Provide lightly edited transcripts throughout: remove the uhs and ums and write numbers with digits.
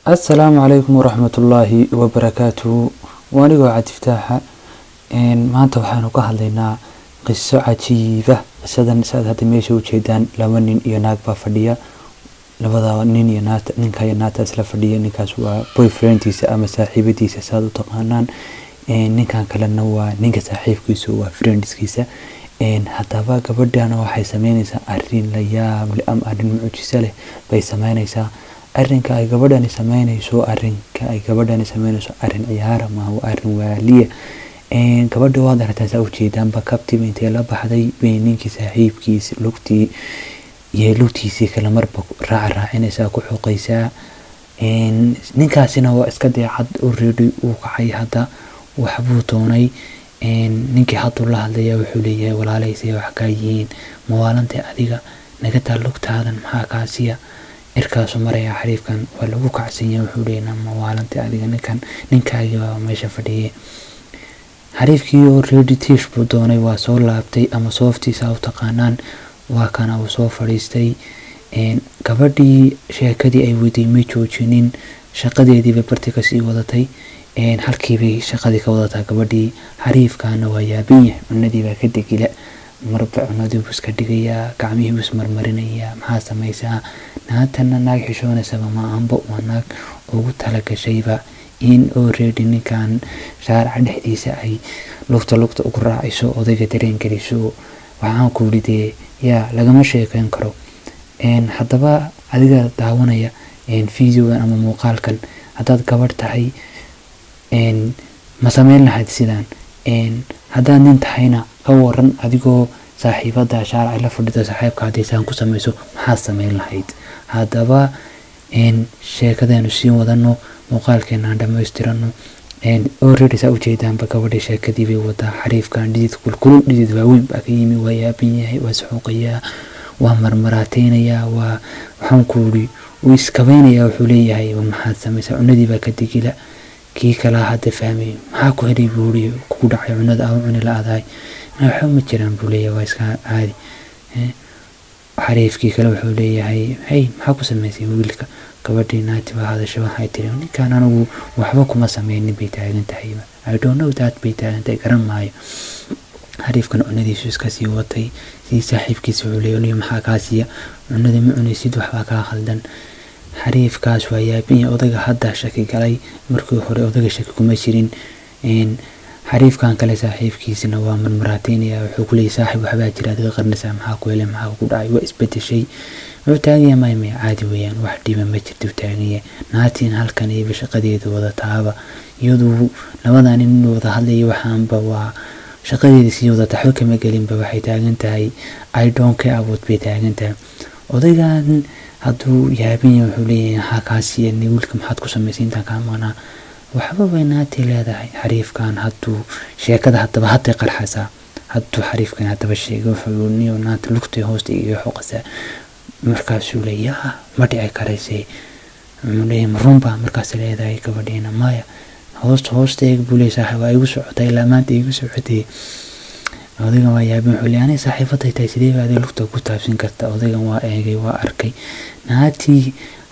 السلام عليكم ورحمة الله وبركاته. وأنا قاعد افتاحة ما أنت وحنا كهلنا قصة عجيبة. قصة هذا ميشو جيدان لما نين يناك بفدية لبدا نين ينات نين كينات أسلا فدية نكاس بوي فرينديس أما صاحبتي سادو تقانان نين كان كلا نوا نين كصاحب كيسو فرينديس كيسا حتى بقى قبل أنا وحي سمينيسا أرين ليام لأم أرين معجزة له بيسمينيسا arrinka ay gabadhani sameynayso arrin ciyaar ma aha arrin waaliye gabadha waad aragtaa u jeedaanba kabtiba intee la baxday ninkii saaxiibkiisa lugtiisii kala marba raacinaysaa ku xoqaysaa ninkaasina waa iska deecad u reedi uu kacay hadda waxbuu doonay ninkii hadduu la hadlaya wuxuu leeyahay walaalayse wax ka yihiin mawaalanta adiga naga taa lugtaadan maxaa kaasiya irkaasu maraya xariifkan waa lagu kacsan yahay wuxuu leeyahay mawaalanta adiga ninkaagi waa meesha fadhiyay xariifkii oo reedi tiish buu doonay waa soo laabtay ama sooftiisa u taqaanaan waa kana uu soo fadhiistay gabadhii sheekadii ay weyday ma joojinin shaqadeediiba barti kasii wadatay halkiibay shaqadii ka wadataa gabadhii xariifkaana waa yaaban yahay cunadii baa ka degila marba cunadii buu iska dhigayaa gacmihii buu ismarmarinayaa maxaa samaysaa naagtana naag xishoonaysaa ma aanba waa naag ugu talagashayba in oo reedi ninkan shaarica dhexdiisa ay lugta ugu raacayso odayga dareen geliso waxaan ku lidee yaa lagama sheekayn karo haddaba adiga daawanaya fiidiyogan ama muuqaalkan haddaad gabadh tahay ma samayn lahayd sidaan haddaad nin tahayna ka waran adigoo saaxiibada shaarica la fadhida saaxiibka hadaysaan ku samayso maxaad samayn lahayd haddaba sheekadeenu sii wadano muuqaalkeena dhamaystirano already saa ujeedaanba gabadha sheekadii bay wadaa xariifkan dhidid kulkulul dhidid waaweyn baa ka yimi waa yaaban yahay waa isxuuqayaa waa marmaraateynaya waa waxaan ku uri uu iskabaynayaa wuxuu leeyahay maxaad samaysaa cunadii baa ka degila kii kalaa hadda fahmay maxaa ku helay buu uri kugu dhacay cunada aa u cuni la-adahay waxba ma jiraan buu leeyahay waa iska caadi xariifkii kale wuxuu leeyahay hey maxaa ku samaysay wiilka gabadhii naagti baa hadasha waxay tiri ninkan anigu waxba kuma sameynin bay taagan tahayba I don't know that bay taagan tahay garan maayo xariifkan cunadiisu iska sii watay si saaxiibkiisa wuxuu leeyahay maxaa kaasiya cunada ma cunaysid waxbaa kaa khaldan xariifkaas waa yaabin odayga hadda shaki galay markii hore odayga shaki kuma jirin xariifkan kale saaxiibkiisina waa marmaraateynaya wuxuu ku leeyahay saaxiib waxbaa jira adiga qarnaysaa maxaa ku helay maxaa ku dhacay waa isbedeshay wuxuu taagan yahay maymay caadi weeyaan wax dhiba ma jirto taagan yahay naatiin halkan iyo shaqadeeda wada taaba iyadoo labadan nin wada hadlaya waxaanba waa shaqadeeda sii wada taxo kama gelinba waxay taagan tahay I don't care about bay taagan tahay odaygan hadduu yaabin yahay wuxuu leeyahay maxaa kaasiya wiilka maxaad ku samaysay intaan kaa maqnaa waxba way naagtii leedahay xariifkan hadduu sheekada haddaba hadday qarxaysaa hadduu xariifkan haddaba sheego wuxuu niyo naagta lugtay hoosta iga xoqaysaa markaasuu leeyahay ma dhici karaysay wuxuu leeyahay marunba markaas leedahay gabadhiina maya hoosteega buu leeyahay saaxiib waa igu socotay ilaa maanta igu socotay odaygan waa yaabin wuxuu leeyahay aniga saaxiibaday tahay sidee baa adiga lugta ku taabsin karta odaygan waa eegay waa arkay naagtii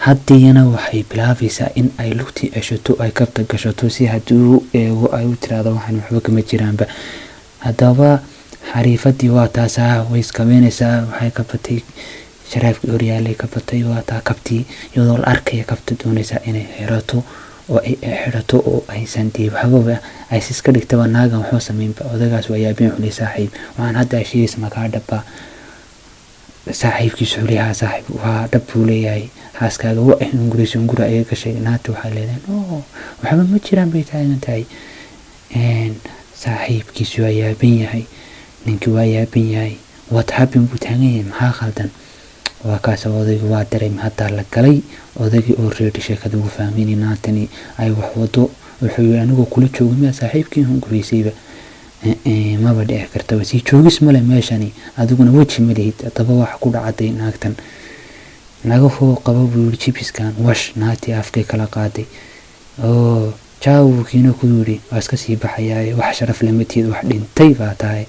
haddiyana waxay bilaabaysaa in ay lugtii ceshato ay kabta gashato si hadduu eego ay u tiraahdo waxaan waxba kama jiraanba haddaba xariifadii waa taasaa way iskabeynaysaa waxay ka batay sharaabkii horyaalay ka batay waa taa kabtii iyadoo la arkaya kabta doonaysaa inay xirato oo ay xirato oo aysan dii waxbaba ay iska dhigtaba naagan waxba samaynba odaygaas waa yaabin xulay saaxiib waxaan hadda sheegaysa makaa dhaba saaxiibkiisu xuliyaha saaxiib waa dhab buu leeyahay xaaskaaga waa ungura ayaga gashay naagta waxay leedahay no waxba ma jiraan bay taagan tahay saaxiibkiisu waa yaaban yahay ninkii waa yaaban yahay what happened buu taagan yahay maxaa khaldan waa kaas odayga waa dareemay haddaa la galay odaygii oo reedi sheekada ugu fahmayni naagtani ay wax wado wuxuu yidhi anigoo kula joogmaya saaxiibkii hunguraysayba maba dhici kartaba sii joogis male meeshani adiguna weji ma lihid haddaba waxa ku dhacday naagtan nagahoo qaba buu yidhi jibiskan wash naagtii afkay kala qaaday oo jaawu kiina ku yidhi waa iska sii baxayaa wax sharaf lama tiid wax dhintay baa tahay